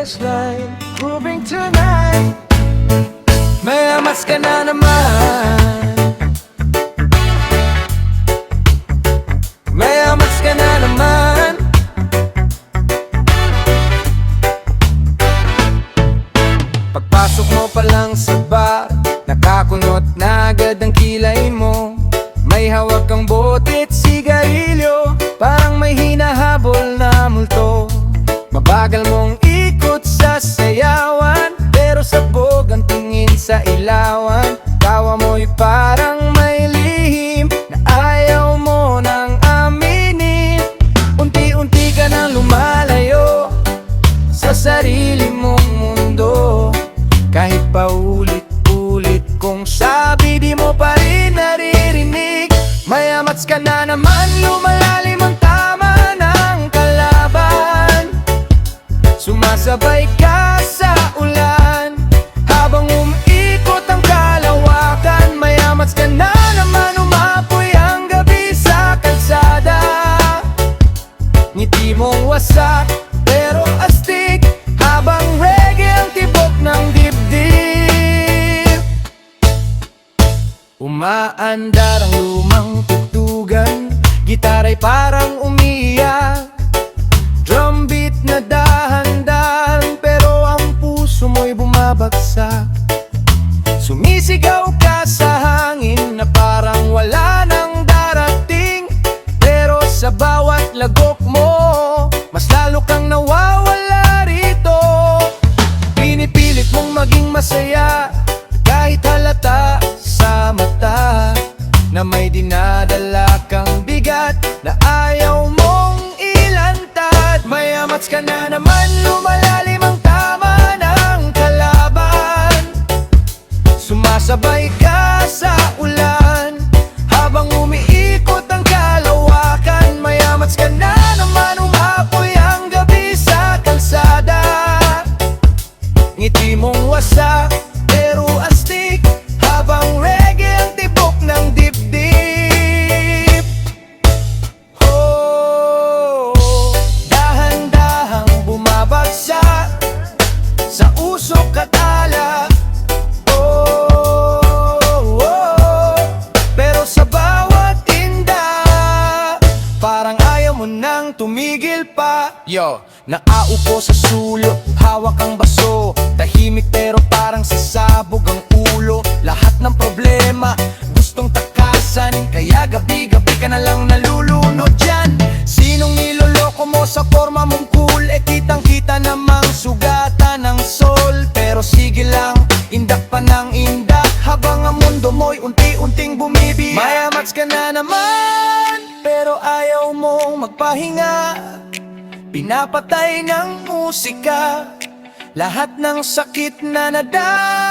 finish line, proving tonight may amas ka na naman. May amas ka na naman. Pagpasok mo pa lang sa bar, nakakunot na agad ang kilay mo. May hawak kang bote at sigarilyo, parang may hinahabol na multo. Mabagal mong ikot sa sayawan, pero sabog ang tingin sa ilawan. Tawa mo'y parang may lihim na ayaw mo nang aminin. Unti-unti ka nang lumalayo sa sarili mong mundo. Kahit paulit-ulit kong sabi, di mo pa rin naririnig. May amats ka na naman, lumalalim ang tama ng kalaban. Sumasabay ka sa ulan habang umiikot ang kalawakan. May amats ka na naman, umapoy ang gabi sa kalsada. Ngiti mong wasak pero astig, habang reggae ang tibok ng dibdib. Umaandar ang lumang tugtugan, gitara'y parang umiiyak. Drumbeat na dahan-dahan, pero ang puso mo'y bumabagsak. Sumisigaw ka sa hangin na parang wala nang darating, pero sa bawat lagok mo, mas lalo kang nawawala rito. Pinipilit mong maging masaya, kahit halata sa mata na may dinadala kang bigat na ayaw mong ilantad. May amats ka na naman, lumalalim ang tama ng kalaban. Sumasabay ka sa ulan habang umiikot ang kalawakan. May amats ka na naman, umapoy ang gabi sa kalsada. Ngiti mong wasak pero astig, habang reggae ang tibok ng dibdib. Oh, dahan-dahang bumabagsak sa usok at alak. Oh, oh, pero sa bawat tinda, parang ayaw mo nang tumigil pa. Yo, nakaupo sa sulok, hawak ang baso, tahimik pero parang sasabog ang ulo. Lahat ng problema gustong takasan, kaya gabi-gabi ka na lang nalulunod dyan. Sinong niloloko mo sa forma mong cool? Eh kitang-kita namang sugatan ng soul. Pero sige lang, indak pa ng indak, habang ang mundo mo'y unti-unting bumibiyak. May amats ka na naman, pero ayaw mong magpahinga. Pinapatay ng musika lahat ng sakit na nadama.